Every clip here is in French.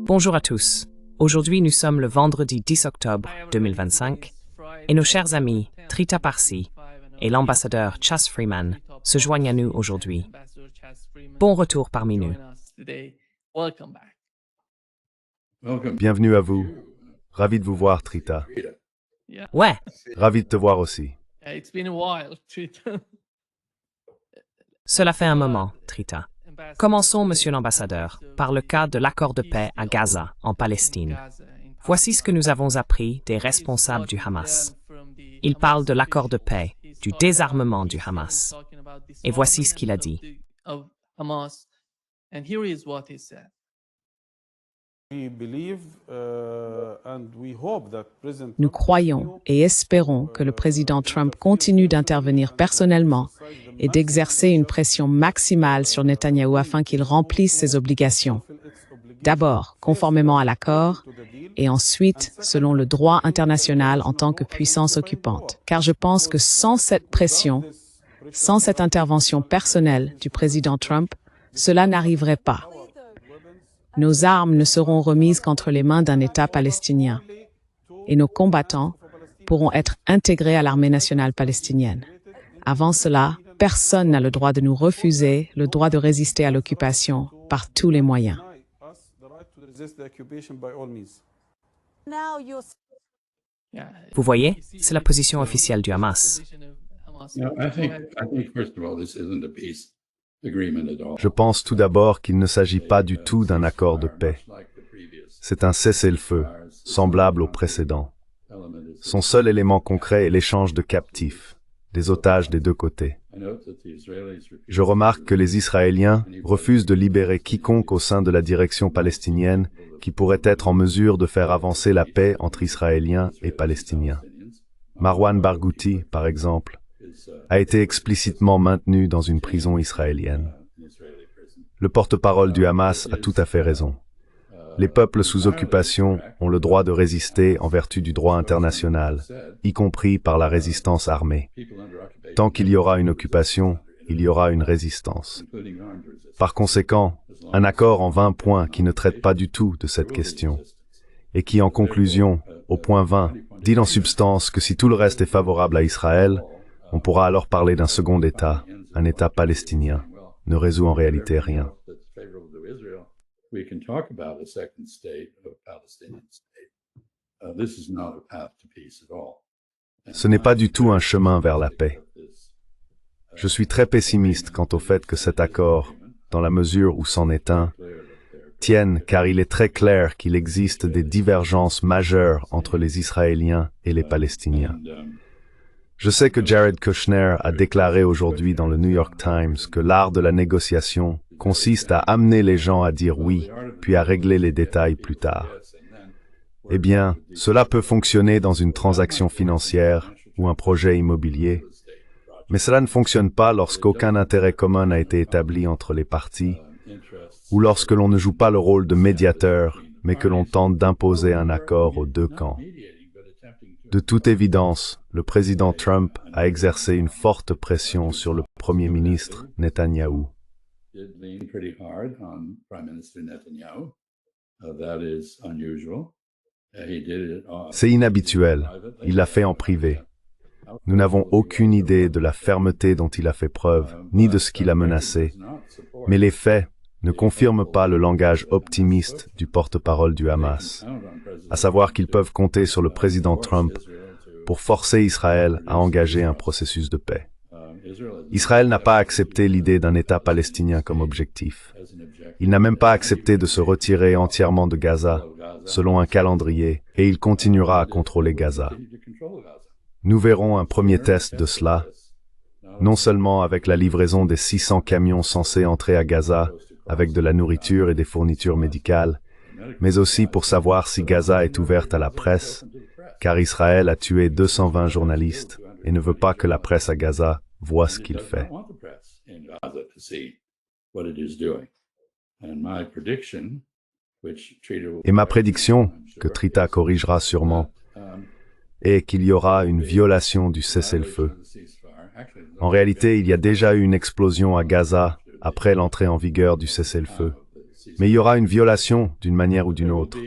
Bonjour à tous. Aujourd'hui, nous sommes le vendredi 10 octobre 2025 et nos chers amis Trita Parsi et l'ambassadeur Chas Freeman se joignent à nous aujourd'hui. Bon retour parmi nous. Bienvenue à vous. Ravi de vous voir, Trita. Ouais, Ravi de te voir aussi. cela fait un moment, Trita. Commençons, monsieur l'ambassadeur, par le cas de l'accord de paix à Gaza, en Palestine. Voici ce que nous avons appris des responsables du Hamas. Ils parlent de l'accord de paix, du désarmement du Hamas. Et voici ce qu'il a dit. Nous croyons et espérons que le président Trump continue d'intervenir personnellement et d'exercer une pression maximale sur Netanyahou afin qu'il remplisse ses obligations. D'abord, conformément à l'accord, et ensuite, selon le droit international en tant que puissance occupante. Car je pense que sans cette pression, sans cette intervention personnelle du président Trump, cela n'arriverait pas. Nos armes ne seront remises qu'entre les mains d'un État palestinien et nos combattants pourront être intégrés à l'armée nationale palestinienne. Avant cela, personne n'a le droit de nous refuser le droit de résister à l'occupation par tous les moyens. Vous voyez, c'est la position officielle du Hamas. Je pense tout d'abord qu'il ne s'agit pas du tout d'un accord de paix. C'est un cessez-le-feu, semblable au précédent. Son seul élément concret est l'échange de captifs, des otages des deux côtés. Je remarque que les Israéliens refusent de libérer quiconque au sein de la direction palestinienne qui pourrait être en mesure de faire avancer la paix entre Israéliens et Palestiniens. Marwan Barghouti, par exemple, a été explicitement maintenu dans une prison israélienne. Le porte-parole du Hamas a tout à fait raison. Les peuples sous occupation ont le droit de résister en vertu du droit international, y compris par la résistance armée. Tant qu'il y aura une occupation, il y aura une résistance. Par conséquent, un accord en 20 points qui ne traite pas du tout de cette question, et qui, en conclusion, au point 20, dit en substance que si tout le reste est favorable à Israël, on pourra alors parler d'un second État, un État palestinien, ne résout en réalité rien. Ce n'est pas du tout un chemin vers la paix. Je suis très pessimiste quant au fait que cet accord, dans la mesure où c'en est un, tienne car il est très clair qu'il existe des divergences majeures entre les Israéliens et les Palestiniens. Je sais que Jared Kushner a déclaré aujourd'hui dans le New York Times que l'art de la négociation consiste à amener les gens à dire oui, puis à régler les détails plus tard. Eh bien, cela peut fonctionner dans une transaction financière ou un projet immobilier, mais cela ne fonctionne pas lorsqu'aucun intérêt commun n'a été établi entre les parties, ou lorsque l'on ne joue pas le rôle de médiateur, mais que l'on tente d'imposer un accord aux deux camps. De toute évidence, le président Trump a exercé une forte pression sur le Premier ministre Netanyahou. C'est inhabituel, il l'a fait en privé. Nous n'avons aucune idée de la fermeté dont il a fait preuve, ni de ce qu'il a menacé, mais les faits ne confirment pas le langage optimiste du porte-parole du Hamas, à savoir qu'ils peuvent compter sur le président Trump pour forcer Israël à engager un processus de paix. Israël n'a pas accepté l'idée d'un État palestinien comme objectif. Il n'a même pas accepté de se retirer entièrement de Gaza, selon un calendrier, et il continuera à contrôler Gaza. Nous verrons un premier test de cela, non seulement avec la livraison des 600 camions censés entrer à Gaza, avec de la nourriture et des fournitures médicales, mais aussi pour savoir si Gaza est ouverte à la presse, car Israël a tué 220 journalistes et ne veut pas que la presse à Gaza voit ce qu'il fait. Et ma prédiction, que Trita corrigera sûrement, est qu'il y aura une violation du cessez-le-feu. En réalité, il y a déjà eu une explosion à Gaza après l'entrée en vigueur du cessez-le-feu. Mais il y aura une violation d'une manière ou d'une autre.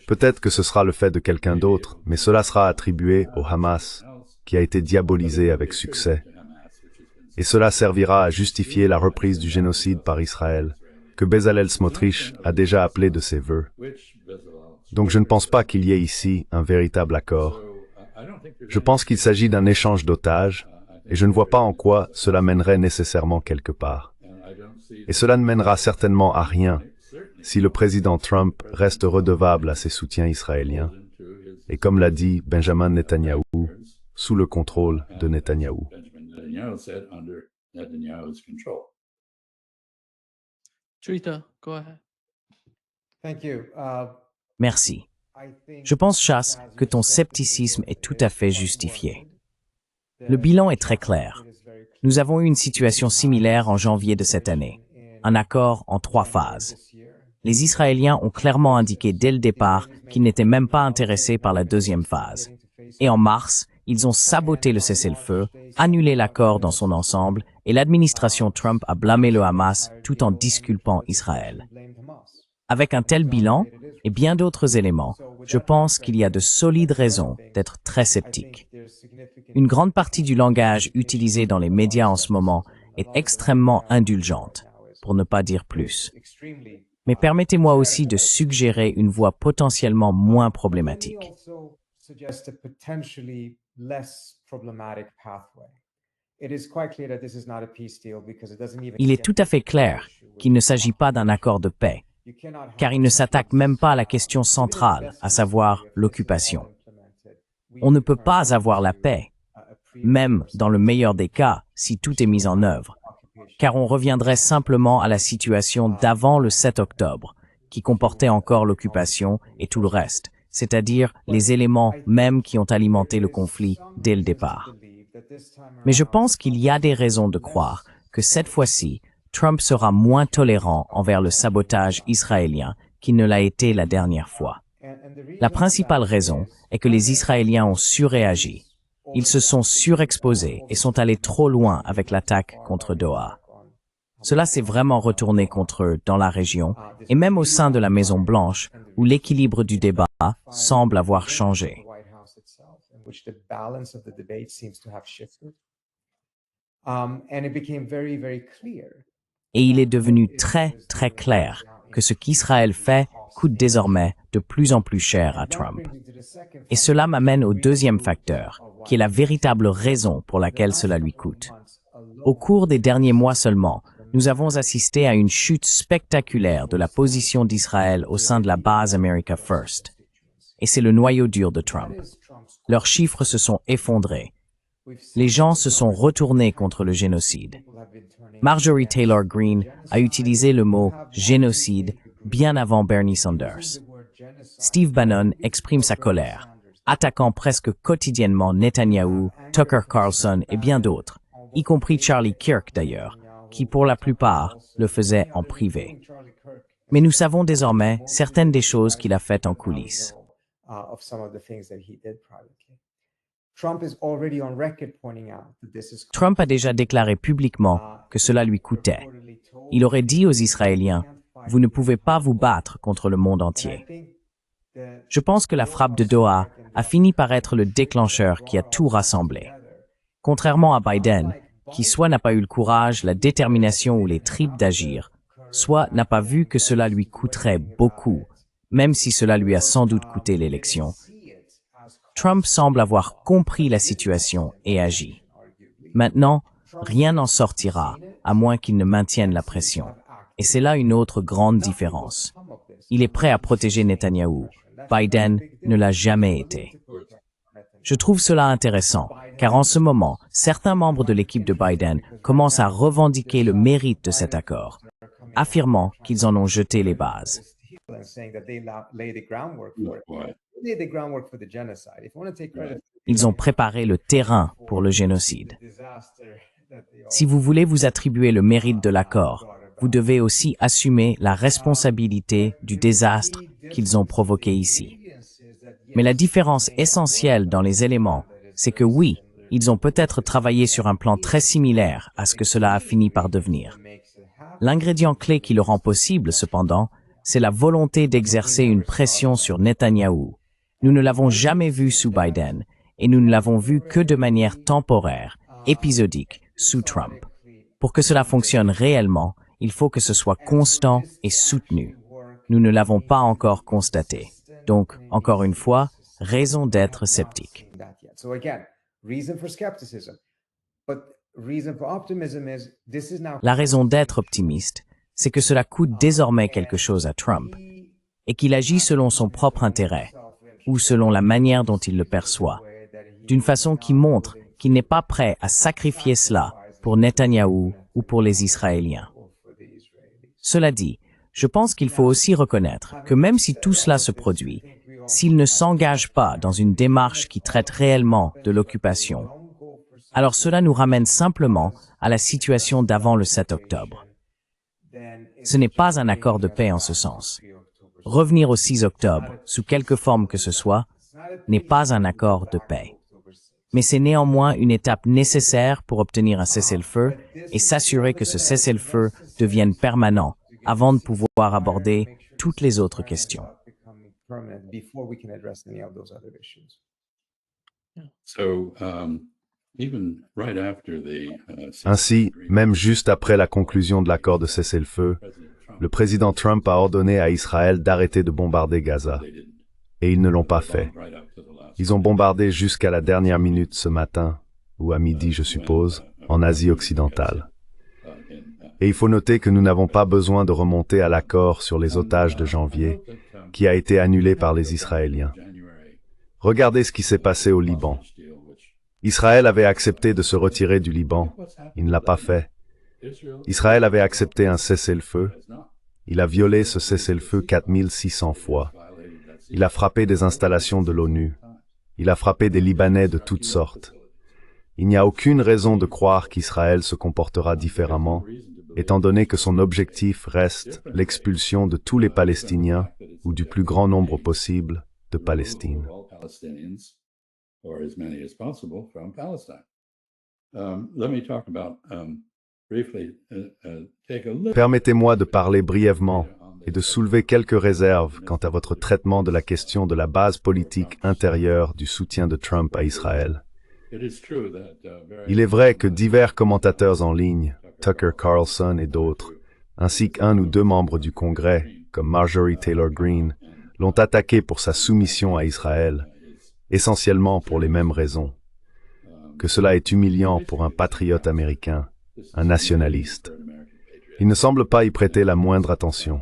Peut-être que ce sera le fait de quelqu'un d'autre, mais cela sera attribué au Hamas, qui a été diabolisé avec succès. Et cela servira à justifier la reprise du génocide par Israël, que Bezalel Smotrich a déjà appelé de ses vœux. Donc je ne pense pas qu'il y ait ici un véritable accord. Je pense qu'il s'agit d'un échange d'otages, et je ne vois pas en quoi cela mènerait nécessairement quelque part. Et cela ne mènera certainement à rien si le président Trump reste redevable à ses soutiens israéliens, et comme l'a dit Benjamin Netanyahou, sous le contrôle de Netanyahou. Trita, go ahead. Merci. Je pense, Chas, que ton scepticisme est tout à fait justifié. Le bilan est très clair. Nous avons eu une situation similaire en janvier de cette année, un accord en 3 phases. Les Israéliens ont clairement indiqué dès le départ qu'ils n'étaient même pas intéressés par la deuxième phase. Et en mars, ils ont saboté le cessez-le-feu, annulé l'accord dans son ensemble, et l'administration Trump a blâmé le Hamas tout en disculpant Israël. Avec un tel bilan et bien d'autres éléments, je pense qu'il y a de solides raisons d'être très sceptique. Une grande partie du langage utilisé dans les médias en ce moment est extrêmement indulgente, pour ne pas dire plus. Mais permettez-moi aussi de suggérer une voie potentiellement moins problématique. Il est tout à fait clair qu'il ne s'agit pas d'un accord de paix, car il ne s'attaque même pas à la question centrale, à savoir l'occupation. On ne peut pas avoir la paix, même dans le meilleur des cas, si tout est mis en œuvre, car on reviendrait simplement à la situation d'avant le 7 octobre, qui comportait encore l'occupation et tout le reste, c'est-à-dire les éléments mêmes qui ont alimenté le conflit dès le départ. Mais je pense qu'il y a des raisons de croire que cette fois-ci, Trump sera moins tolérant envers le sabotage israélien qu'il ne l'a été la dernière fois. La principale raison est que les Israéliens ont surréagi. Ils se sont surexposés et sont allés trop loin avec l'attaque contre Doha. Cela s'est vraiment retourné contre eux dans la région et même au sein de la Maison-Blanche, où l'équilibre du débat semble avoir changé. Et il est devenu très, très clair que ce qu'Israël fait coûte désormais de plus en plus cher à Trump. Et cela m'amène au deuxième facteur, qui est la véritable raison pour laquelle cela lui coûte. Au cours des derniers mois seulement, nous avons assisté à une chute spectaculaire de la position d'Israël au sein de la base America First. Et c'est le noyau dur de Trump. Leurs chiffres se sont effondrés. Les gens se sont retournés contre le génocide. Marjorie Taylor Greene a utilisé le mot « génocide » bien avant Bernie Sanders. Steve Bannon exprime sa colère, attaquant presque quotidiennement Netanyahou, Tucker Carlson et bien d'autres, y compris Charlie Kirk d'ailleurs, qui pour la plupart le faisait en privé. Mais nous savons désormais certaines des choses qu'il a faites en coulisses. Trump a déjà déclaré publiquement que cela lui coûtait. Il aurait dit aux Israéliens, « Vous ne pouvez pas vous battre contre le monde entier ». Je pense que la frappe de Doha a fini par être le déclencheur qui a tout rassemblé. Contrairement à Biden, qui soit n'a pas eu le courage, la détermination ou les tripes d'agir, soit n'a pas vu que cela lui coûterait beaucoup, même si cela lui a sans doute coûté l'élection. Trump semble avoir compris la situation et agit. Maintenant, rien n'en sortira, à moins qu'il ne maintienne la pression. Et c'est là une autre grande différence. Il est prêt à protéger Netanyahou. Biden ne l'a jamais été. Je trouve cela intéressant, car en ce moment, certains membres de l'équipe de Biden commencent à revendiquer le mérite de cet accord, affirmant qu'ils en ont jeté les bases. Ils ont préparé le terrain pour le génocide. Si vous voulez vous attribuer le mérite de l'accord, vous devez aussi assumer la responsabilité du désastre qu'ils ont provoqué ici. Mais la différence essentielle dans les éléments, c'est que oui, ils ont peut-être travaillé sur un plan très similaire à ce que cela a fini par devenir. L'ingrédient clé qui le rend possible, cependant, c'est la volonté d'exercer une pression sur Netanyahou. Nous ne l'avons jamais vu sous Biden, et nous ne l'avons vu que de manière temporaire, épisodique, sous Trump. Pour que cela fonctionne réellement, il faut que ce soit constant et soutenu. Nous ne l'avons pas encore constaté. Donc, encore une fois, raison d'être sceptique. La raison d'être optimiste, c'est que cela coûte désormais quelque chose à Trump, et qu'il agit selon son propre intérêt, ou selon la manière dont il le perçoit, d'une façon qui montre qu'il n'est pas prêt à sacrifier cela pour Netanyahou ou pour les Israéliens. Cela dit, je pense qu'il faut aussi reconnaître que même si tout cela se produit, s'il ne s'engage pas dans une démarche qui traite réellement de l'occupation, alors cela nous ramène simplement à la situation d'avant le 7 octobre. Ce n'est pas un accord de paix en ce sens. Revenir au 6 octobre, sous quelque forme que ce soit, n'est pas un accord de paix. Mais c'est néanmoins une étape nécessaire pour obtenir un cessez-le-feu et s'assurer que ce cessez-le-feu devienne permanent avant de pouvoir aborder toutes les autres questions. Ainsi, même juste après la conclusion de l'accord de cessez-le-feu, le président Trump a ordonné à Israël d'arrêter de bombarder Gaza. Et ils ne l'ont pas fait. Ils ont bombardé jusqu'à la dernière minute ce matin, ou à midi je suppose, en Asie occidentale. Et il faut noter que nous n'avons pas besoin de remonter à l'accord sur les otages de janvier, qui a été annulé par les Israéliens. Regardez ce qui s'est passé au Liban. Israël avait accepté de se retirer du Liban. Il ne l'a pas fait. Israël avait accepté un cessez-le-feu. Il a violé ce cessez-le-feu 4600 fois. Il a frappé des installations de l'ONU. Il a frappé des Libanais de toutes sortes. Il n'y a aucune raison de croire qu'Israël se comportera différemment, étant donné que son objectif reste l'expulsion de tous les Palestiniens, ou du plus grand nombre possible, de Palestine. Permettez-moi de parler brièvement et de soulever quelques réserves quant à votre traitement de la question de la base politique intérieure du soutien de Trump à Israël. Il est vrai que divers commentateurs en ligne, Tucker Carlson et d'autres, ainsi qu'un ou deux membres du Congrès, comme Marjorie Taylor Greene, l'ont attaqué pour sa soumission à Israël, essentiellement pour les mêmes raisons. Que cela est humiliant pour un patriote américain, un nationaliste. Il ne semble pas y prêter la moindre attention.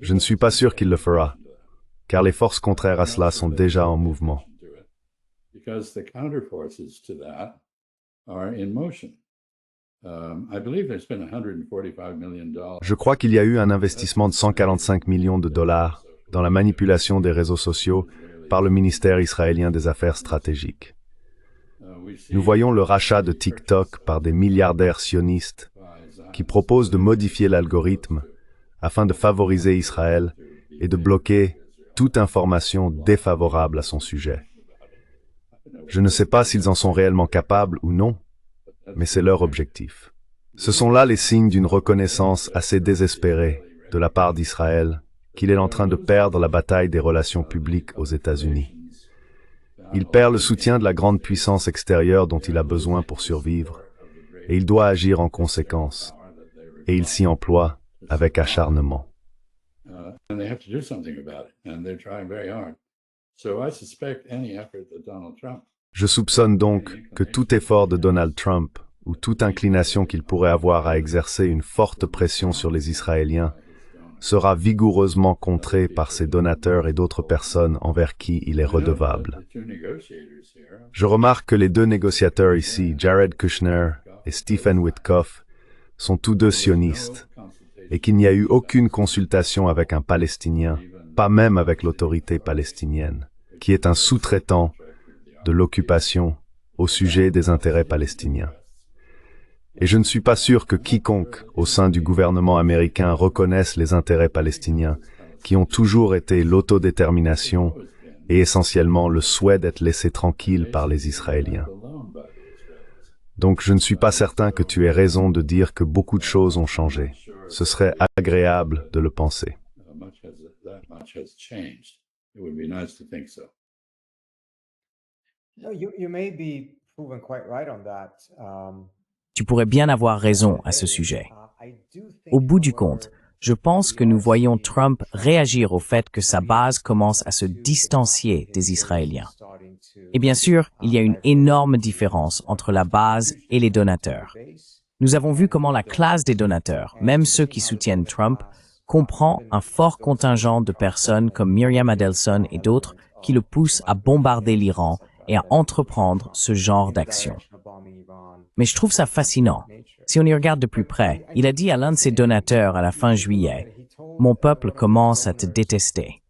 Je ne suis pas sûr qu'il le fera, car les forces contraires à cela sont déjà en mouvement. Je crois qu'il y a eu un investissement de 145 millions de dollars dans la manipulation des réseaux sociaux par le ministère israélien des Affaires stratégiques. Nous voyons le rachat de TikTok par des milliardaires sionistes qui proposent de modifier l'algorithme afin de favoriser Israël et de bloquer toute information défavorable à son sujet. Je ne sais pas s'ils en sont réellement capables ou non, mais c'est leur objectif. Ce sont là les signes d'une reconnaissance assez désespérée de la part d'Israël qu'il est en train de perdre la bataille des relations publiques aux États-Unis. Il perd le soutien de la grande puissance extérieure dont il a besoin pour survivre, et il doit agir en conséquence, et il s'y emploie avec acharnement. Je soupçonne donc que tout effort de Donald Trump, ou toute inclination qu'il pourrait avoir à exercer une forte pression sur les Israéliens, sera vigoureusement contré par ses donateurs et d'autres personnes envers qui il est redevable. Je remarque que les deux négociateurs ici, Jared Kushner et Stephen Witkoff, sont tous deux sionistes, et qu'il n'y a eu aucune consultation avec un Palestinien, pas même avec l'autorité palestinienne, qui est un sous-traitant de l'occupation au sujet des intérêts palestiniens. Et je ne suis pas sûr que quiconque, au sein du gouvernement américain, reconnaisse les intérêts palestiniens, qui ont toujours été l'autodétermination et essentiellement le souhait d'être laissés tranquilles par les Israéliens. Donc je ne suis pas certain que tu aies raison de dire que beaucoup de choses ont changé. Ce serait agréable de le penser. Tu pourrais bien avoir raison à ce sujet. Au bout du compte, je pense que nous voyons Trump réagir au fait que sa base commence à se distancier des Israéliens. Et bien sûr, il y a une énorme différence entre la base et les donateurs. Nous avons vu comment la classe des donateurs, même ceux qui soutiennent Trump, comprend un fort contingent de personnes comme Myriam Adelson et d'autres qui le poussent à bombarder l'Iran et à entreprendre ce genre d'action. Mais je trouve ça fascinant. Si on y regarde de plus près, il a dit à l'un de ses donateurs à la fin juillet, « Mon peuple commence à te détester. »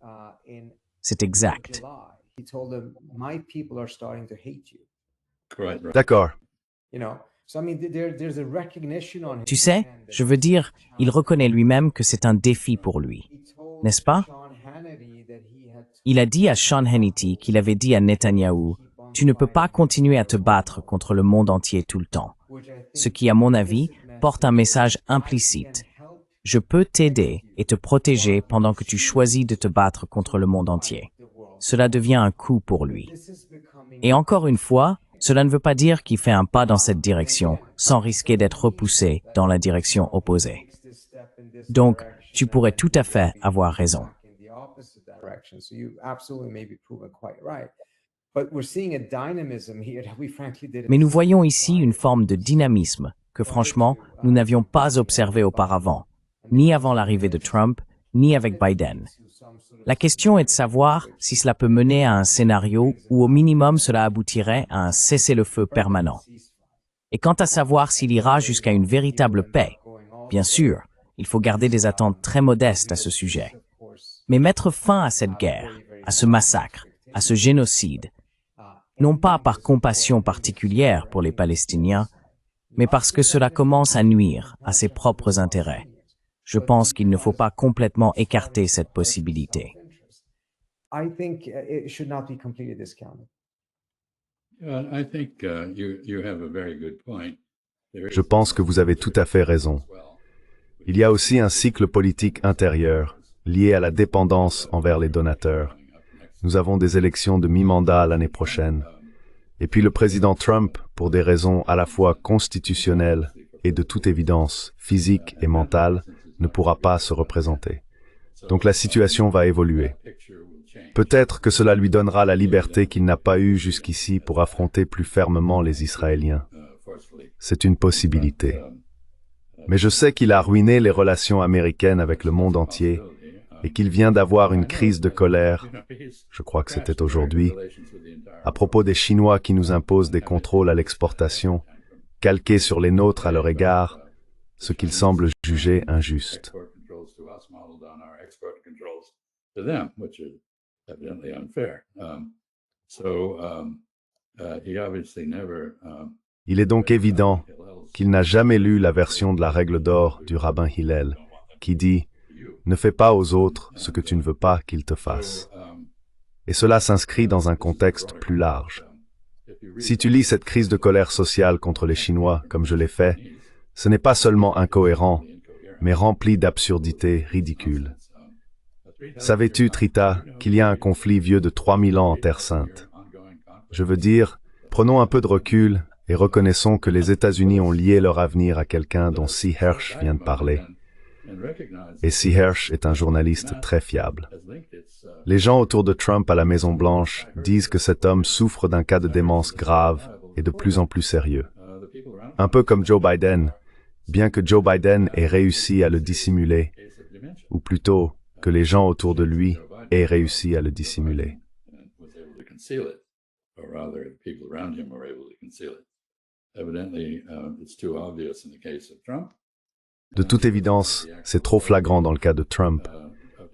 C'est exact. D'accord. Tu sais, je veux dire, il reconnaît lui-même que c'est un défi pour lui. N'est-ce pas? Il a dit à Sean Hannity qu'il avait dit à Netanyahou, « Tu ne peux pas continuer à te battre contre le monde entier tout le temps. » Ce qui, à mon avis, porte un message implicite. Je peux t'aider et te protéger pendant que tu choisis de te battre contre le monde entier. Cela devient un coup pour lui. Et encore une fois, cela ne veut pas dire qu'il fait un pas dans cette direction sans risquer d'être repoussé dans la direction opposée. Donc, tu pourrais tout à fait avoir raison. Mais nous voyons ici une forme de dynamisme que franchement, nous n'avions pas observé auparavant, ni avant l'arrivée de Trump, ni avec Biden. La question est de savoir si cela peut mener à un scénario où au minimum cela aboutirait à un cessez-le-feu permanent. Et quant à savoir s'il ira jusqu'à une véritable paix, bien sûr, il faut garder des attentes très modestes à ce sujet. Mais mettre fin à cette guerre, à ce massacre, à ce génocide, non pas par compassion particulière pour les Palestiniens, mais parce que cela commence à nuire à ses propres intérêts. Je pense qu'il ne faut pas complètement écarter cette possibilité. Je pense que vous avez tout à fait raison. Il y a aussi un cycle politique intérieur, lié à la dépendance envers les donateurs. Nous avons des élections de mi-mandat l'année prochaine. Et puis le président Trump, pour des raisons à la fois constitutionnelles et de toute évidence physiques et mentales, ne pourra pas se représenter. Donc la situation va évoluer. Peut-être que cela lui donnera la liberté qu'il n'a pas eue jusqu'ici pour affronter plus fermement les Israéliens. C'est une possibilité. Mais je sais qu'il a ruiné les relations américaines avec le monde entier et qu'il vient d'avoir une crise de colère, je crois que c'était aujourd'hui, à propos des Chinois qui nous imposent des contrôles à l'exportation, calqués sur les nôtres à leur égard, ce qu'il semble juger injuste. Il est donc évident qu'il n'a jamais lu la version de la règle d'or du rabbin Hillel, qui dit « Ne fais pas aux autres ce que tu ne veux pas qu'ils te fassent ». Et cela s'inscrit dans un contexte plus large. Si tu lis cette crise de colère sociale contre les Chinois, comme je l'ai fait, ce n'est pas seulement incohérent, mais rempli d'absurdités ridicules. Savais-tu, Trita, qu'il y a un conflit vieux de 3000 ans en Terre Sainte? Je veux dire, prenons un peu de recul et reconnaissons que les États-Unis ont lié leur avenir à quelqu'un dont C. Hersh vient de parler. Et C. Hersh est un journaliste très fiable. Les gens autour de Trump à la Maison-Blanche disent que cet homme souffre d'un cas de démence grave et de plus en plus sérieux. Un peu comme Joe Biden, bien que Joe Biden ait réussi à le dissimuler, ou plutôt que les gens autour de lui aient réussi à le dissimuler. De toute évidence, c'est trop flagrant dans le cas de Trump,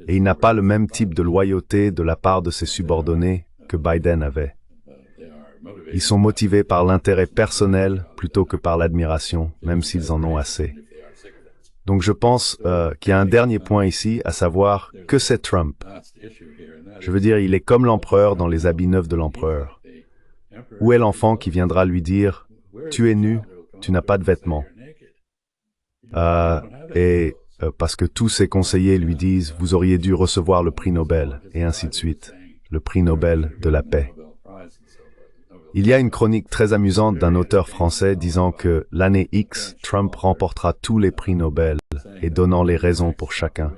et il n'a pas le même type de loyauté de la part de ses subordonnés que Biden avait. Ils sont motivés par l'intérêt personnel plutôt que par l'admiration, même s'ils en ont assez. Donc je pense qu'il y a un dernier point ici, à savoir que c'est Trump. Je veux dire, il est comme l'empereur dans les habits neufs de l'empereur. Où est l'enfant qui viendra lui dire tu es nu, tu n'as pas de vêtements. Parce que tous ses conseillers lui disent « Vous auriez dû recevoir le prix Nobel », et ainsi de suite, le prix Nobel de la paix. Il y a une chronique très amusante d'un auteur français disant que l'année X, Trump remportera tous les prix Nobel et donnant les raisons pour chacun.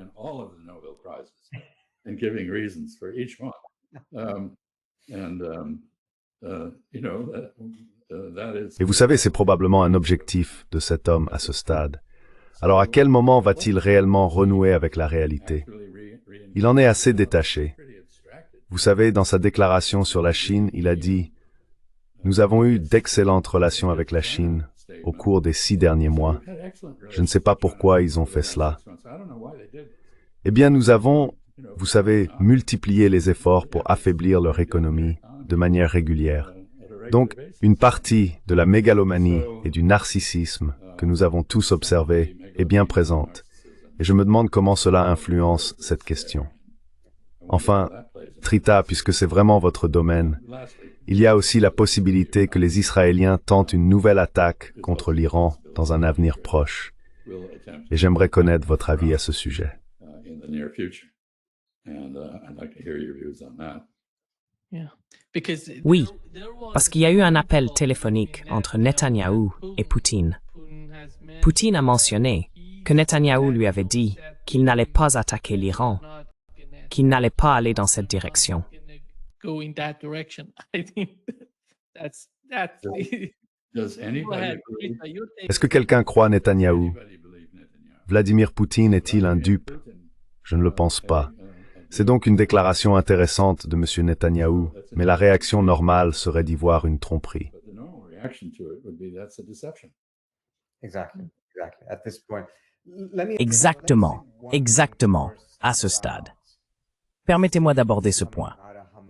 Et vous savez, c'est probablement un objectif de cet homme à ce stade. Alors à quel moment va-t-il réellement renouer avec la réalité? Il en est assez détaché. Vous savez, dans sa déclaration sur la Chine, il a dit « Nous avons eu d'excellentes relations avec la Chine au cours des 6 derniers mois. Je ne sais pas pourquoi ils ont fait cela. Eh bien, nous avons, vous savez, multiplié les efforts pour affaiblir leur économie de manière régulière. Donc, une partie de la mégalomanie et du narcissisme que nous avons tous observé est bien présente. Et je me demande comment cela influence cette question. Enfin, Trita, puisque c'est vraiment votre domaine, il y a aussi la possibilité que les Israéliens tentent une nouvelle attaque contre l'Iran dans un avenir proche. Et j'aimerais connaître votre avis à ce sujet. Oui, parce qu'il y a eu un appel téléphonique entre Netanyahou et Poutine. Poutine a mentionné que Netanyahou lui avait dit qu'il n'allait pas attaquer l'Iran, qu'il n'allait pas aller dans cette direction. Est-ce que quelqu'un croit Netanyahou? Vladimir Poutine est-il un dupe? Je ne le pense pas. C'est donc une déclaration intéressante de M. Netanyahou, mais la réaction normale serait d'y voir une tromperie. Exactement, à ce stade. Permettez-moi d'aborder ce point.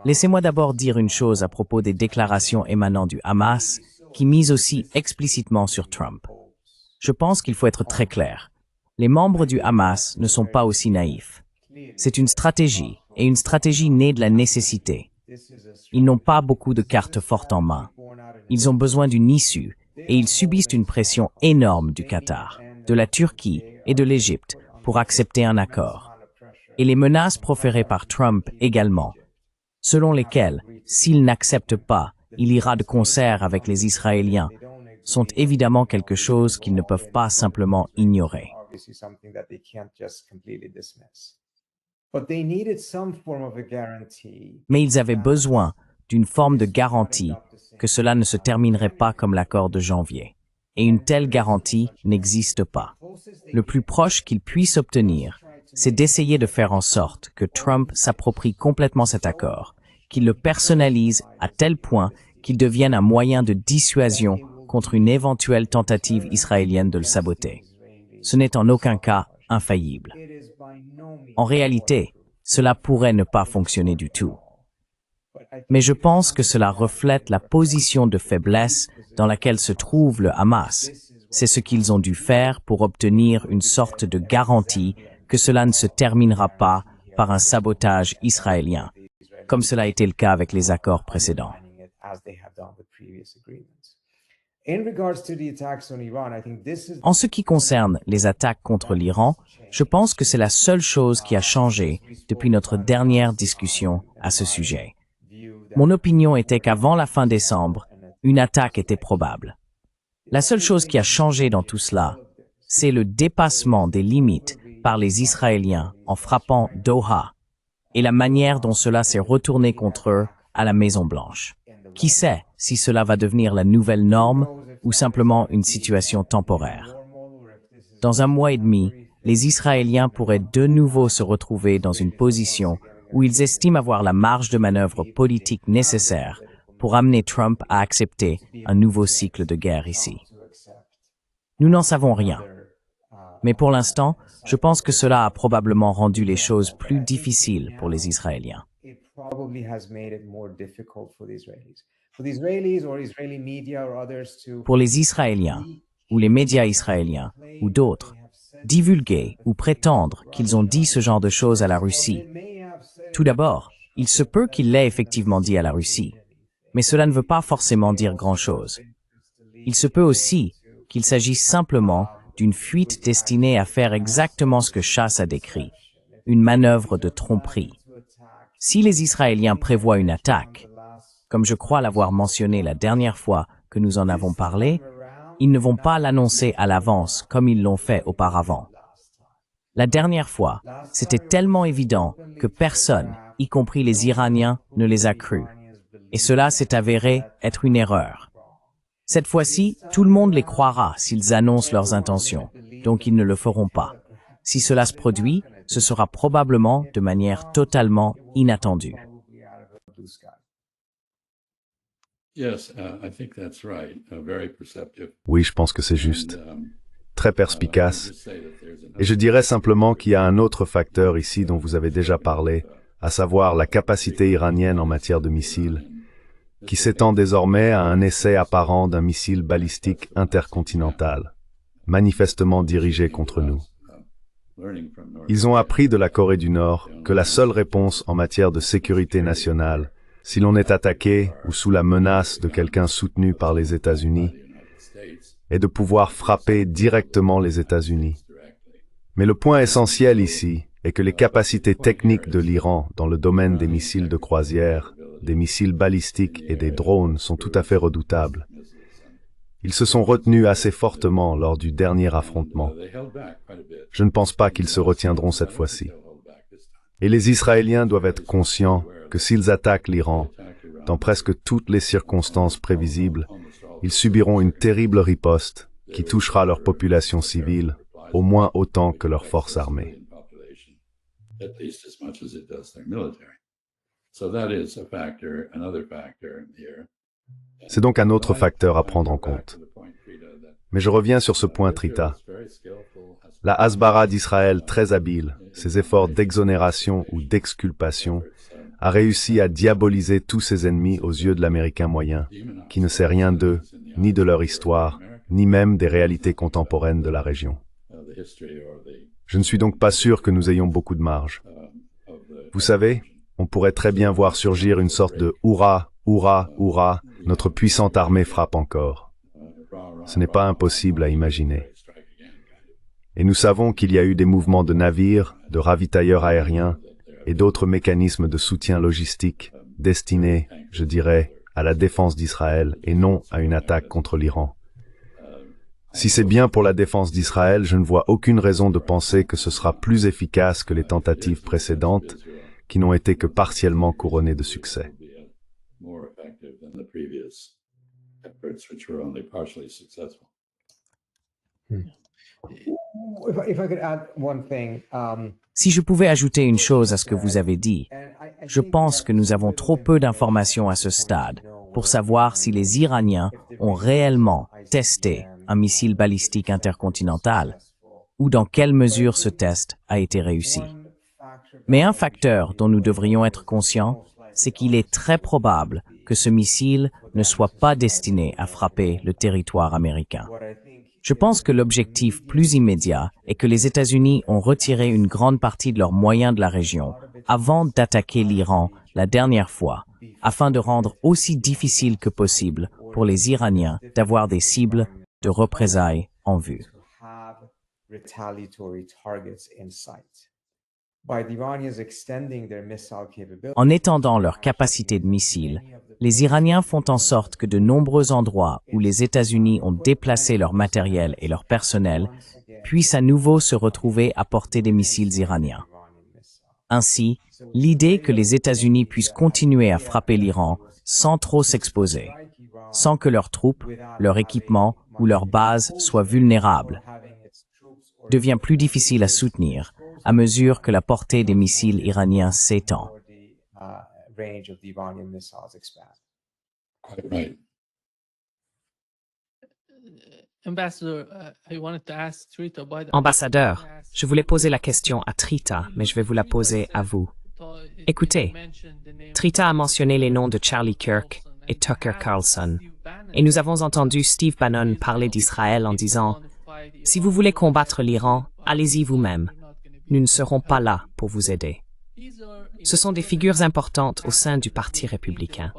Laissez-moi d'abord dire une chose à propos des déclarations émanant du Hamas, qui misent aussi explicitement sur Trump. Je pense qu'il faut être très clair. Les membres du Hamas ne sont pas aussi naïfs. C'est une stratégie, et une stratégie née de la nécessité. Ils n'ont pas beaucoup de cartes fortes en main. Ils ont besoin d'une issue, et ils subissent une pression énorme du Qatar, de la Turquie et de l'Égypte pour accepter un accord. Et les menaces proférées par Trump également, selon lesquelles, s'il n'accepte pas, il ira de concert avec les Israéliens, sont évidemment quelque chose qu'ils ne peuvent pas simplement ignorer. Mais ils avaient besoin d'une forme de garantie que cela ne se terminerait pas comme l'accord de janvier. Et une telle garantie n'existe pas. Le plus proche qu'ils puissent obtenir, c'est d'essayer de faire en sorte que Trump s'approprie complètement cet accord, qu'il le personnalise à tel point qu'il devienne un moyen de dissuasion contre une éventuelle tentative israélienne de le saboter. Ce n'est en aucun cas infaillible. En réalité, cela pourrait ne pas fonctionner du tout. Mais je pense que cela reflète la position de faiblesse dans laquelle se trouve le Hamas. C'est ce qu'ils ont dû faire pour obtenir une sorte de garantie que cela ne se terminera pas par un sabotage israélien, comme cela a été le cas avec les accords précédents. En ce qui concerne les attaques contre l'Iran, je pense que c'est la seule chose qui a changé depuis notre dernière discussion à ce sujet. Mon opinion était qu'avant la fin décembre, une attaque était probable. La seule chose qui a changé dans tout cela, c'est le dépassement des limites par les Israéliens en frappant Doha et la manière dont cela s'est retourné contre eux à la Maison-Blanche. Qui sait si cela va devenir la nouvelle norme ou simplement une situation temporaire. Dans un mois et demi, les Israéliens pourraient de nouveau se retrouver dans une position où ils estiment avoir la marge de manœuvre politique nécessaire pour amener Trump à accepter un nouveau cycle de guerre ici. Nous n'en savons rien. Mais pour l'instant, je pense que cela a probablement rendu les choses plus difficiles pour les Israéliens. Pour les Israéliens, ou les médias israéliens, ou d'autres, divulguer ou prétendre qu'ils ont dit ce genre de choses à la Russie. Tout d'abord, il se peut qu'il l'ait effectivement dit à la Russie, mais cela ne veut pas forcément dire grand-chose. Il se peut aussi qu'il s'agisse simplement d'une fuite destinée à faire exactement ce que Chasse a décrit, une manœuvre de tromperie. Si les Israéliens prévoient une attaque, comme je crois l'avoir mentionné la dernière fois que nous en avons parlé, ils ne vont pas l'annoncer à l'avance comme ils l'ont fait auparavant. La dernière fois, c'était tellement évident que personne, y compris les Iraniens, ne les a crus. Et cela s'est avéré être une erreur. Cette fois-ci, tout le monde les croira s'ils annoncent leurs intentions, donc ils ne le feront pas. Si cela se produit, ce sera probablement de manière totalement inattendue. Oui, je pense que c'est juste. Très perspicace. Et je dirais simplement qu'il y a un autre facteur ici dont vous avez déjà parlé, à savoir la capacité iranienne en matière de missiles, qui s'étend désormais à un essai apparent d'un missile balistique intercontinental, manifestement dirigé contre nous. Ils ont appris de la Corée du Nord que la seule réponse en matière de sécurité nationale, si l'on est attaqué ou sous la menace de quelqu'un soutenu par les États-Unis, est de pouvoir frapper directement les États-Unis. Mais le point essentiel ici est que les capacités techniques de l'Iran dans le domaine des missiles de croisière, des missiles balistiques et des drones sont tout à fait redoutables. Ils se sont retenus assez fortement lors du dernier affrontement. Je ne pense pas qu'ils se retiendront cette fois-ci. Et les Israéliens doivent être conscients que s'ils attaquent l'Iran, dans presque toutes les circonstances prévisibles, ils subiront une terrible riposte qui touchera leur population civile au moins autant que leurs forces armées. C'est donc un autre facteur à prendre en compte. Mais je reviens sur ce point, Trita. La Hasbara d'Israël, très habile, ses efforts d'exonération ou d'exculpation, a réussi à diaboliser tous ses ennemis aux yeux de l'Américain moyen, qui ne sait rien d'eux, ni de leur histoire, ni même des réalités contemporaines de la région. Je ne suis donc pas sûr que nous ayons beaucoup de marge. Vous savez, on pourrait très bien voir surgir une sorte de « Hurrah, hurrah, hurrah, notre puissante armée frappe encore ». Ce n'est pas impossible à imaginer. Et nous savons qu'il y a eu des mouvements de navires, de ravitailleurs aériens et d'autres mécanismes de soutien logistique destinés, je dirais, à la défense d'Israël et non à une attaque contre l'Iran. Si c'est bien pour la défense d'Israël, je ne vois aucune raison de penser que ce sera plus efficace que les tentatives précédentes, qui n'ont été que partiellement couronnées de succès. Si je pouvais ajouter une chose à ce que vous avez dit, je pense que nous avons trop peu d'informations à ce stade pour savoir si les Iraniens ont réellement testé un missile balistique intercontinental ou dans quelle mesure ce test a été réussi. Mais un facteur dont nous devrions être conscients, c'est qu'il est très probable que ce missile ne soit pas destiné à frapper le territoire américain. Je pense que l'objectif plus immédiat est que les États-Unis ont retiré une grande partie de leurs moyens de la région avant d'attaquer l'Iran la dernière fois, afin de rendre aussi difficile que possible pour les Iraniens d'avoir des cibles de représailles en vue. En étendant leur capacité de missiles, les Iraniens font en sorte que de nombreux endroits où les États-Unis ont déplacé leur matériel et leur personnel puissent à nouveau se retrouver à portée des missiles iraniens. Ainsi, l'idée que les États-Unis puissent continuer à frapper l'Iran sans trop s'exposer, sans que leurs troupes, leur équipement ou leurs bases soient vulnérables, devient plus difficile à soutenir à mesure que la portée des missiles iraniens s'étend. Ambassadeur, je voulais poser la question à Trita, mais je vais vous la poser à vous. Écoutez, Trita a mentionné les noms de Charlie Kirk et Tucker Carlson, et nous avons entendu Steve Bannon parler d'Israël en disant « Si vous voulez combattre l'Iran, allez-y vous-même. Nous ne serons pas là pour vous aider. » Ce sont des figures importantes au sein du Parti républicain.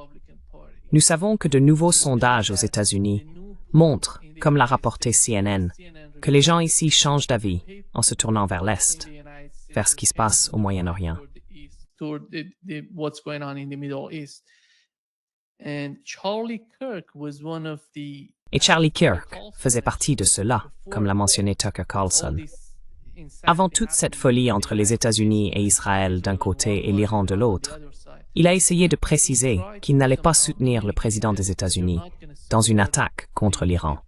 Nous savons que de nouveaux sondages aux États-Unis montre, comme l'a rapporté CNN, que les gens ici changent d'avis en se tournant vers l'Est, vers ce qui se passe au Moyen-Orient. Et Charlie Kirk faisait partie de cela, comme l'a mentionné Tucker Carlson. Avant toute cette folie entre les États-Unis et Israël d'un côté et l'Iran de l'autre, il a essayé de préciser qu'il n'allait pas soutenir le président des États-Unis dans une attaque contre l'Iran.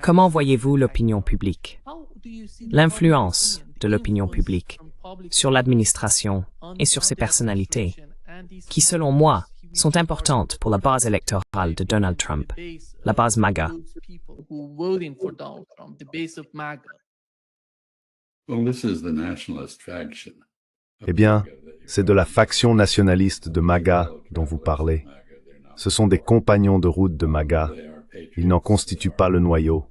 Comment voyez-vous l'opinion publique? L'influence de l'opinion publique sur l'administration et sur ses personnalités, qui selon moi sont importantes pour la base électorale de Donald Trump, la base MAGA. Eh bien, c'est de la faction nationaliste de MAGA dont vous parlez. Ce sont des compagnons de route de MAGA. Ils n'en constituent pas le noyau.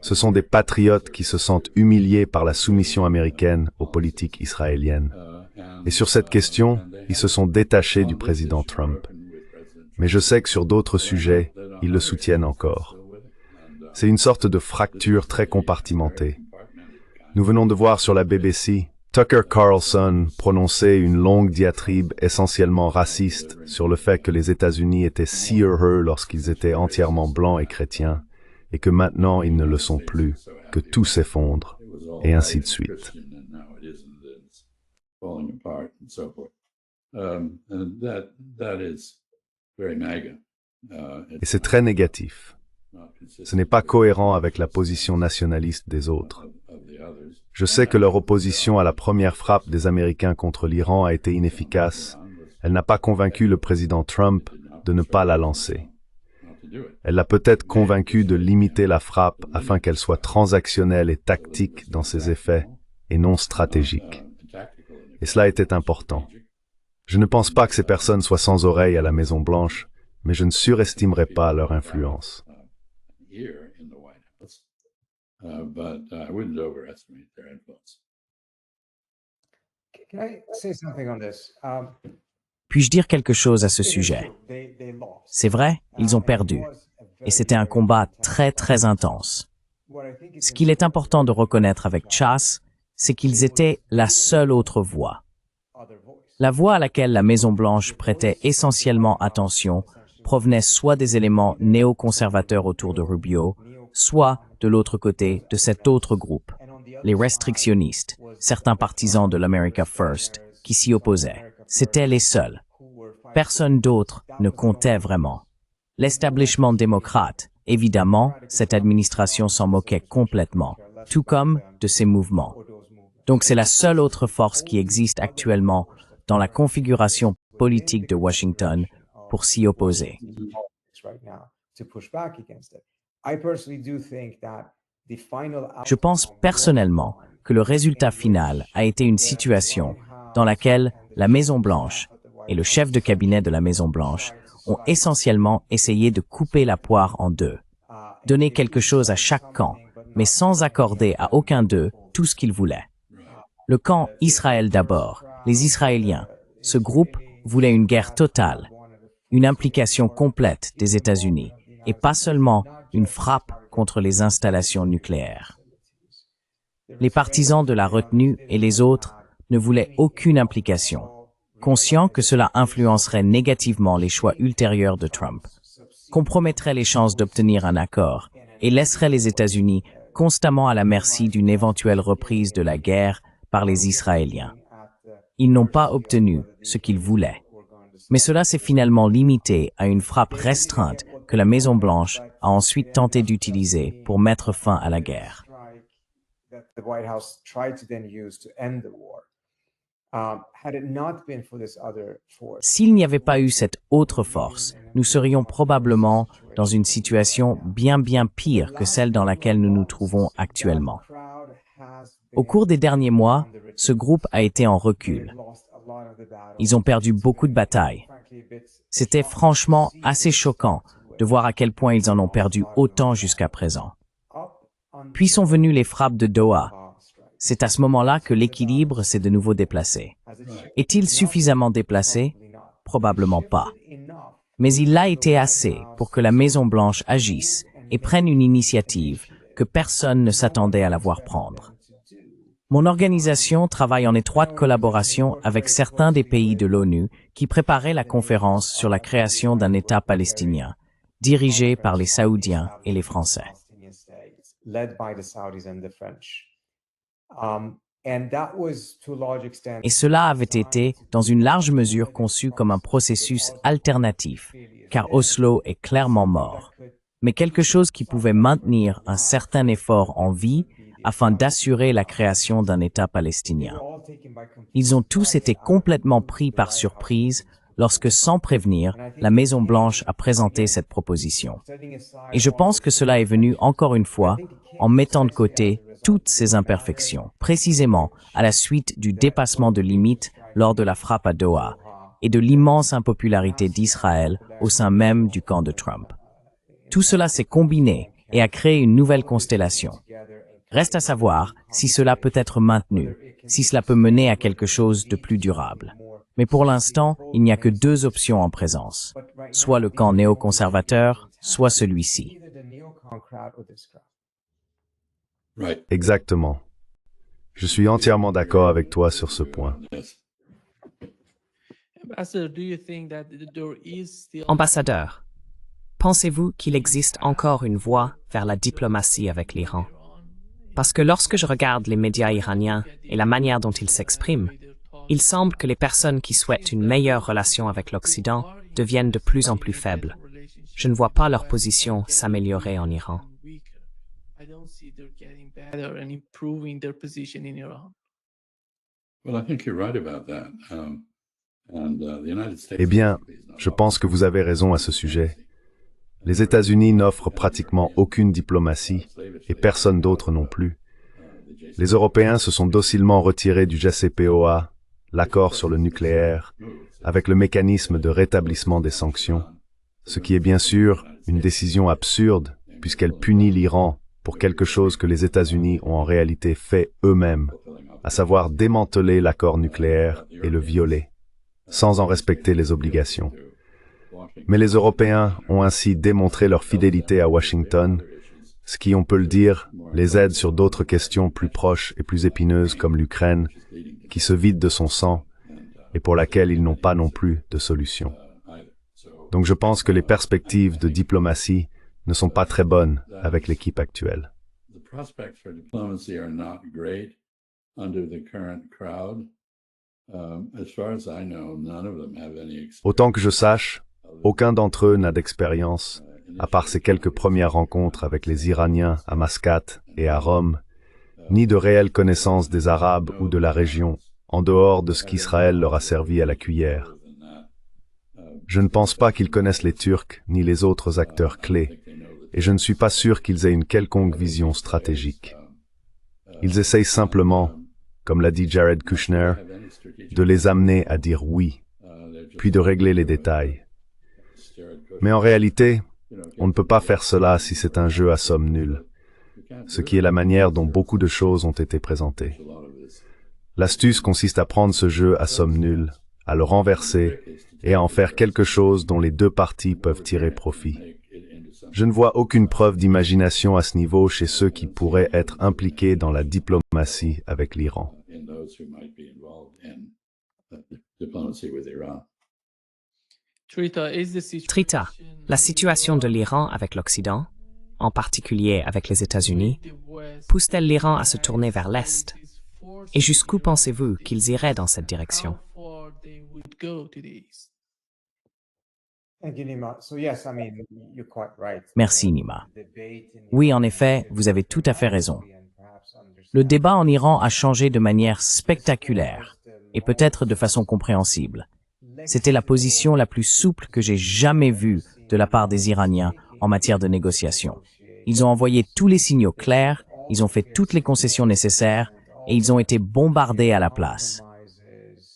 Ce sont des patriotes qui se sentent humiliés par la soumission américaine aux politiques israéliennes. Et sur cette question, ils se sont détachés du président Trump. Mais je sais que sur d'autres sujets, ils le soutiennent encore. C'est une sorte de fracture très compartimentée. Nous venons de voir sur la BBC, Tucker Carlson prononcer une longue diatribe essentiellement raciste sur le fait que les États-Unis étaient si heureux lorsqu'ils étaient entièrement blancs et chrétiens, et que maintenant ils ne le sont plus, que tout s'effondre, et ainsi de suite. Et c'est très négatif. Ce n'est pas cohérent avec la position nationaliste des autres. Je sais que leur opposition à la première frappe des Américains contre l'Iran a été inefficace. Elle n'a pas convaincu le président Trump de ne pas la lancer. Elle l'a peut-être convaincu de limiter la frappe afin qu'elle soit transactionnelle et tactique dans ses effets et non stratégique. Et cela était important. Je ne pense pas que ces personnes soient sans oreille à la Maison-Blanche, mais je ne surestimerai pas leur influence. Puis-je dire quelque chose à ce sujet? C'est vrai, ils ont perdu. Et c'était un combat très, très intense. Ce qu'il est important de reconnaître avec Chas, c'est qu'ils étaient la seule autre voix. La voix à laquelle la Maison-Blanche prêtait essentiellement attention provenait soit des éléments néoconservateurs autour de Rubio, soit de l'autre côté de cet autre groupe, les restrictionnistes, certains partisans de l'America First, qui s'y opposaient. C'étaient les seuls. Personne d'autre ne comptait vraiment. L'establishment démocrate, évidemment, cette administration s'en moquait complètement, tout comme de ces mouvements. Donc c'est la seule autre force qui existe actuellement dans la configuration politique de Washington pour s'y opposer. Je pense personnellement que le résultat final a été une situation dans laquelle la Maison-Blanche et le chef de cabinet de la Maison-Blanche ont essentiellement essayé de couper la poire en deux, donner quelque chose à chaque camp, mais sans accorder à aucun d'eux tout ce qu'ils voulaient. Le camp Israël d'abord, les Israéliens, ce groupe voulait une guerre totale, une implication complète des États-Unis, et pas seulement une frappe contre les installations nucléaires. Les partisans de la retenue et les autres ne voulaient aucune implication, conscients que cela influencerait négativement les choix ultérieurs de Trump, compromettrait les chances d'obtenir un accord et laisserait les États-Unis constamment à la merci d'une éventuelle reprise de la guerre par les Israéliens. Ils n'ont pas obtenu ce qu'ils voulaient. Mais cela s'est finalement limité à une frappe restreinte que la Maison-Blanche a ensuite tenté d'utiliser pour mettre fin à la guerre. S'il n'y avait pas eu cette autre force, nous serions probablement dans une situation bien pire que celle dans laquelle nous nous trouvons actuellement. Au cours des derniers mois, ce groupe a été en recul. Ils ont perdu beaucoup de batailles. C'était franchement assez choquant de voir à quel point ils en ont perdu autant jusqu'à présent. Puis sont venues les frappes de Doha. C'est à ce moment-là que l'équilibre s'est de nouveau déplacé. Est-il suffisamment déplacé? Probablement pas. Mais il l'a été assez pour que la Maison-Blanche agisse et prennent une initiative que personne ne s'attendait à la voir prendre. Mon organisation travaille en étroite collaboration avec certains des pays de l'ONU qui préparaient la conférence sur la création d'un État palestinien, dirigée par les Saoudiens et les Français. Et cela avait été, dans une large mesure, conçu comme un processus alternatif, car Oslo est clairement mort, mais quelque chose qui pouvait maintenir un certain effort en vie afin d'assurer la création d'un État palestinien. Ils ont tous été complètement pris par surprise lorsque, sans prévenir, la Maison-Blanche a présenté cette proposition. Et je pense que cela est venu, encore une fois, en mettant de côté toutes ces imperfections, précisément à la suite du dépassement de limites lors de la frappe à Doha et de l'immense impopularité d'Israël au sein même du camp de Trump. Tout cela s'est combiné et a créé une nouvelle constellation. Reste à savoir si cela peut être maintenu, si cela peut mener à quelque chose de plus durable. Mais pour l'instant, il n'y a que deux options en présence, soit le camp néoconservateur, soit celui-ci. Exactement. Je suis entièrement d'accord avec toi sur ce point. Ambassadeur, pensez-vous qu'il existe encore une voie vers la diplomatie avec l'Iran? Parce que lorsque je regarde les médias iraniens et la manière dont ils s'expriment, il semble que les personnes qui souhaitent une meilleure relation avec l'Occident deviennent de plus en plus faibles. Je ne vois pas leur position s'améliorer en Iran. Eh bien, je pense que vous avez raison à ce sujet. Les États-Unis n'offrent pratiquement aucune diplomatie et personne d'autre non plus. Les Européens se sont docilement retirés du JCPOA, l'accord sur le nucléaire, avec le mécanisme de rétablissement des sanctions, ce qui est bien sûr une décision absurde puisqu'elle punit l'Iran pour quelque chose que les États-Unis ont en réalité fait eux-mêmes, à savoir démanteler l'accord nucléaire et le violer, sans en respecter les obligations. Mais les Européens ont ainsi démontré leur fidélité à Washington, ce qui, on peut le dire, les aide sur d'autres questions plus proches et plus épineuses comme l'Ukraine, qui se vide de son sang et pour laquelle ils n'ont pas non plus de solution. Donc je pense que les perspectives de diplomatie ne sont pas très bonnes avec l'équipe actuelle. Autant que je sache, aucun d'entre eux n'a d'expérience, à part ces quelques premières rencontres avec les Iraniens à Mascate et à Rome, ni de réelle connaissance des Arabes ou de la région, en dehors de ce qu'Israël leur a servi à la cuillère. Je ne pense pas qu'ils connaissent les Turcs ni les autres acteurs clés, et je ne suis pas sûr qu'ils aient une quelconque vision stratégique. Ils essayent simplement, comme l'a dit Jared Kushner, de les amener à dire oui, puis de régler les détails. Mais en réalité, on ne peut pas faire cela si c'est un jeu à somme nulle, ce qui est la manière dont beaucoup de choses ont été présentées. L'astuce consiste à prendre ce jeu à somme nulle, à le renverser et à en faire quelque chose dont les deux parties peuvent tirer profit. Je ne vois aucune preuve d'imagination à ce niveau chez ceux qui pourraient être impliqués dans la diplomatie avec l'Iran. Trita, la situation de l'Iran avec l'Occident, en particulier avec les États-Unis, pousse-t-elle l'Iran à se tourner vers l'Est? Et jusqu'où pensez-vous qu'ils iraient dans cette direction? Merci, Nima. Oui, en effet, vous avez tout à fait raison. Le débat en Iran a changé de manière spectaculaire, et peut-être de façon compréhensible. C'était la position la plus souple que j'ai jamais vue de la part des Iraniens en matière de négociation. Ils ont envoyé tous les signaux clairs, ils ont fait toutes les concessions nécessaires, et ils ont été bombardés à la place.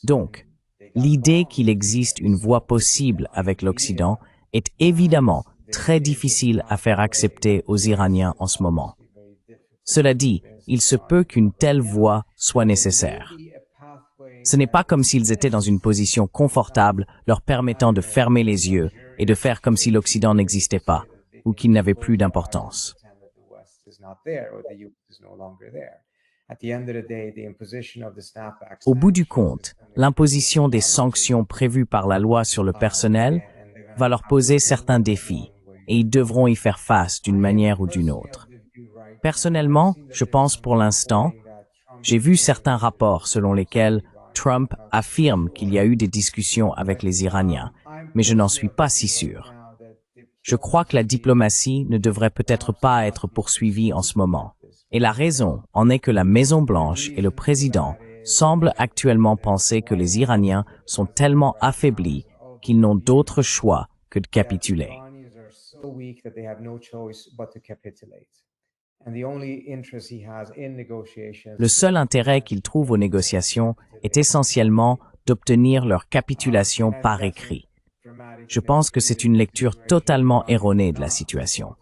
Donc, l'idée qu'il existe une voie possible avec l'Occident est évidemment très difficile à faire accepter aux Iraniens en ce moment. Cela dit, il se peut qu'une telle voie soit nécessaire. Ce n'est pas comme s'ils étaient dans une position confortable leur permettant de fermer les yeux et de faire comme si l'Occident n'existait pas, ou qu'il n'avait plus d'importance. Au bout du compte, l'imposition des sanctions prévues par la loi sur le personnel va leur poser certains défis, et ils devront y faire face d'une manière ou d'une autre. Personnellement, je pense pour l'instant, j'ai vu certains rapports selon lesquels Trump affirme qu'il y a eu des discussions avec les Iraniens, mais je n'en suis pas si sûr. Je crois que la diplomatie ne devrait peut-être pas être poursuivie en ce moment. Et la raison en est que la Maison-Blanche et le président semblent actuellement penser que les Iraniens sont tellement affaiblis qu'ils n'ont d'autre choix que de capituler. Le seul intérêt qu'ils trouvent aux négociations est essentiellement d'obtenir leur capitulation par écrit. Je pense que c'est une lecture totalement erronée de la situation.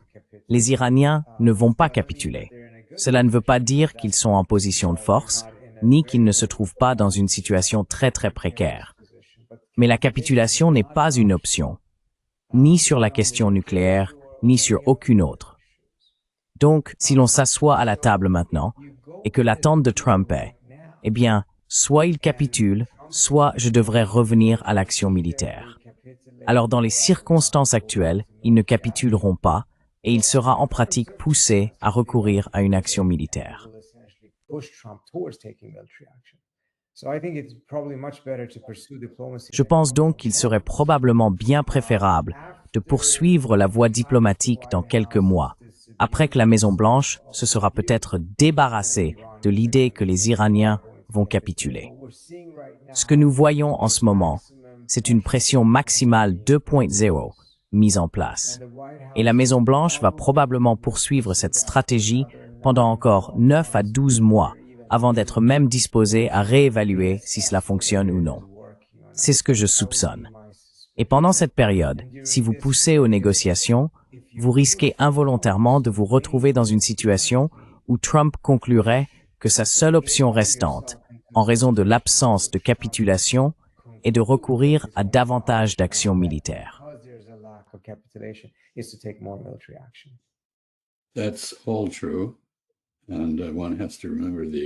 Les Iraniens ne vont pas capituler. Cela ne veut pas dire qu'ils sont en position de force, ni qu'ils ne se trouvent pas dans une situation très précaire. Mais la capitulation n'est pas une option, ni sur la question nucléaire, ni sur aucune autre. Donc, si l'on s'assoit à la table maintenant, et que l'attente de Trump est, eh bien, soit il capitule, soit je devrais revenir à l'action militaire. Alors, dans les circonstances actuelles, ils ne capituleront pas, et il sera en pratique poussé à recourir à une action militaire. Je pense donc qu'il serait probablement bien préférable de poursuivre la voie diplomatique dans quelques mois, après que la Maison-Blanche se sera peut-être débarrassée de l'idée que les Iraniens vont capituler. Ce que nous voyons en ce moment, c'est une pression maximale 2.0 mise en place. Et la Maison-Blanche va probablement poursuivre cette stratégie pendant encore 9 à 12 mois, avant d'être même disposée à réévaluer si cela fonctionne ou non. C'est ce que je soupçonne. Et pendant cette période, si vous poussez aux négociations, vous risquez involontairement de vous retrouver dans une situation où Trump conclurait que sa seule option restante, en raison de l'absence de capitulation, est de recourir à davantage d'actions militaires.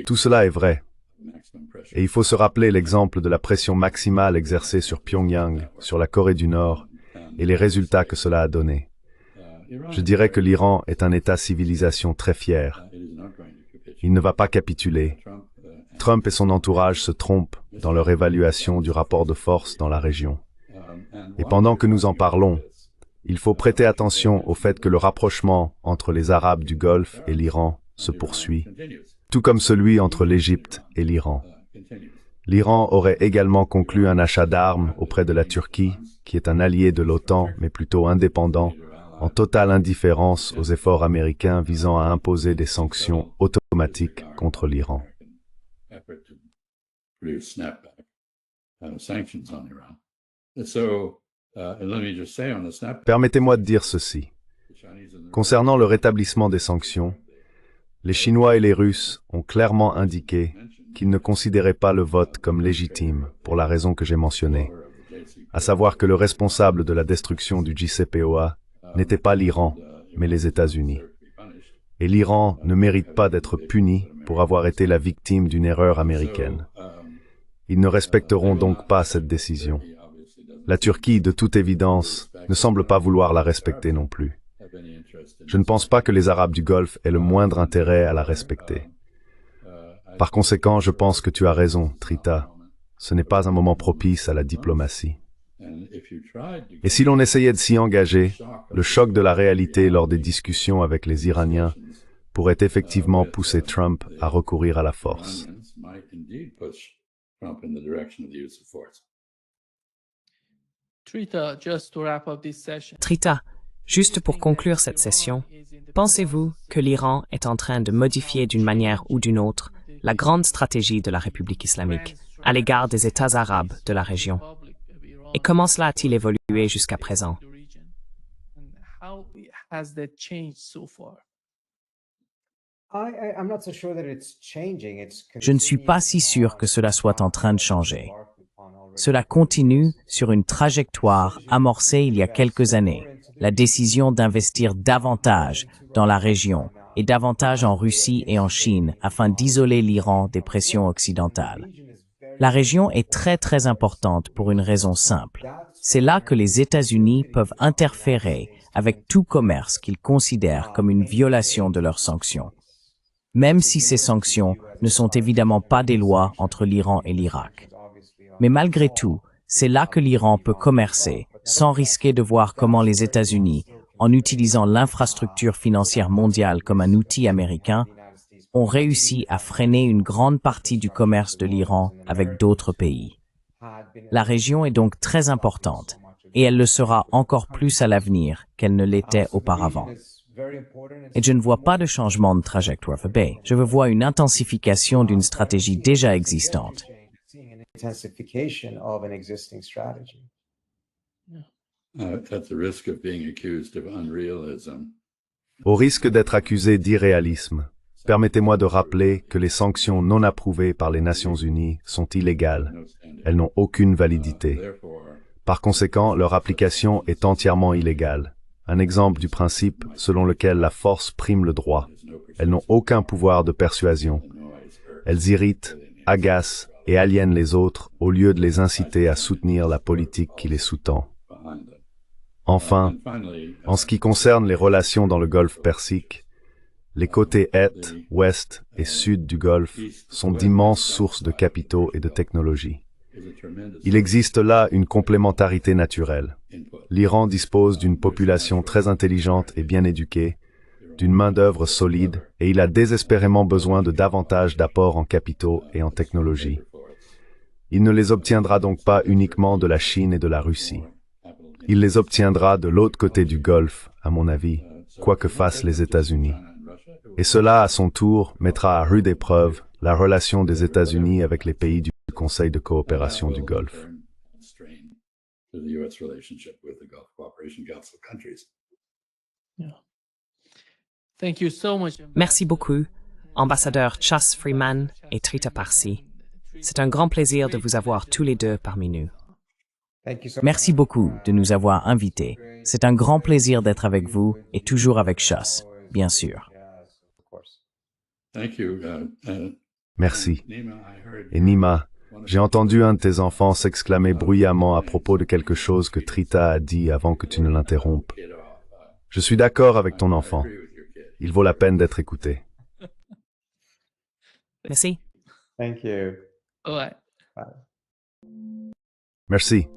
Tout cela est vrai. Et il faut se rappeler l'exemple de la pression maximale exercée sur Pyongyang, sur la Corée du Nord, et les résultats que cela a donnés. Je dirais que l'Iran est un État-civilisation très fier. Il ne va pas capituler. Trump et son entourage se trompent dans leur évaluation du rapport de force dans la région. Et pendant que nous en parlons, il faut prêter attention au fait que le rapprochement entre les Arabes du Golfe et l'Iran se poursuit, tout comme celui entre l'Égypte et l'Iran. L'Iran aurait également conclu un achat d'armes auprès de la Turquie, qui est un allié de l'OTAN, mais plutôt indépendant, en totale indifférence aux efforts américains visant à imposer des sanctions automatiques contre l'Iran. Permettez-moi de dire ceci. Concernant le rétablissement des sanctions, les Chinois et les Russes ont clairement indiqué qu'ils ne considéraient pas le vote comme légitime pour la raison que j'ai mentionnée, à savoir que le responsable de la destruction du JCPOA n'était pas l'Iran, mais les États-Unis. Et l'Iran ne mérite pas d'être puni pour avoir été la victime d'une erreur américaine. Ils ne respecteront donc pas cette décision. La Turquie, de toute évidence, ne semble pas vouloir la respecter non plus. Je ne pense pas que les Arabes du Golfe aient le moindre intérêt à la respecter. Par conséquent, je pense que tu as raison, Trita. Ce n'est pas un moment propice à la diplomatie. Et si l'on essayait de s'y engager, le choc de la réalité lors des discussions avec les Iraniens pourrait effectivement pousser Trump à recourir à la force. Trita, juste pour conclure cette session, pensez-vous que l'Iran est en train de modifier d'une manière ou d'une autre la grande stratégie de la République islamique à l'égard des États arabes de la région? Et comment cela a-t-il évolué jusqu'à présent? Je ne suis pas si sûr que cela soit en train de changer. Cela continue sur une trajectoire amorcée il y a quelques années, la décision d'investir davantage dans la région et davantage en Russie et en Chine afin d'isoler l'Iran des pressions occidentales. La région est très importante pour une raison simple. C'est là que les États-Unis peuvent interférer avec tout commerce qu'ils considèrent comme une violation de leurs sanctions. Même si ces sanctions ne sont évidemment pas des lois entre l'Iran et l'Irak. Mais malgré tout, c'est là que l'Iran peut commercer sans risquer de voir comment les États-Unis, en utilisant l'infrastructure financière mondiale comme un outil américain, ont réussi à freiner une grande partie du commerce de l'Iran avec d'autres pays. La région est donc très importante, et elle le sera encore plus à l'avenir qu'elle ne l'était auparavant. Et je ne vois pas de changement de trajectoire, je vois une intensification d'une stratégie déjà existante. Au risque d'être accusé d'irréalisme, permettez-moi de rappeler que les sanctions non approuvées par les Nations Unies sont illégales. Elles n'ont aucune validité. Par conséquent, leur application est entièrement illégale. Un exemple du principe selon lequel la force prime le droit. Elles n'ont aucun pouvoir de persuasion. Elles irritent, agacent et aliènent les autres au lieu de les inciter à soutenir la politique qui les sous-tend. Enfin, en ce qui concerne les relations dans le Golfe Persique, les côtés Est, Ouest et Sud du Golfe sont d'immenses sources de capitaux et de technologies. Il existe là une complémentarité naturelle. L'Iran dispose d'une population très intelligente et bien éduquée, d'une main-d'œuvre solide, et il a désespérément besoin de davantage d'apports en capitaux et en technologie. Il ne les obtiendra donc pas uniquement de la Chine et de la Russie. Il les obtiendra de l'autre côté du Golfe, à mon avis, quoi que fassent les États-Unis. Et cela, à son tour, mettra à rude épreuve la relation des États-Unis avec les pays du Conseil de coopération du Golfe. Merci beaucoup, ambassadeur Chas Freeman et Trita Parsi. C'est un grand plaisir de vous avoir tous les deux parmi nous. Merci beaucoup de nous avoir invités. C'est un grand plaisir d'être avec vous et toujours avec Chas, bien sûr. Merci. Et Nima, j'ai entendu un de tes enfants s'exclamer bruyamment à propos de quelque chose que Trita a dit avant que tu ne l'interrompes. Je suis d'accord avec ton enfant. Il vaut la peine d'être écouté. Merci. Ouais. Merci.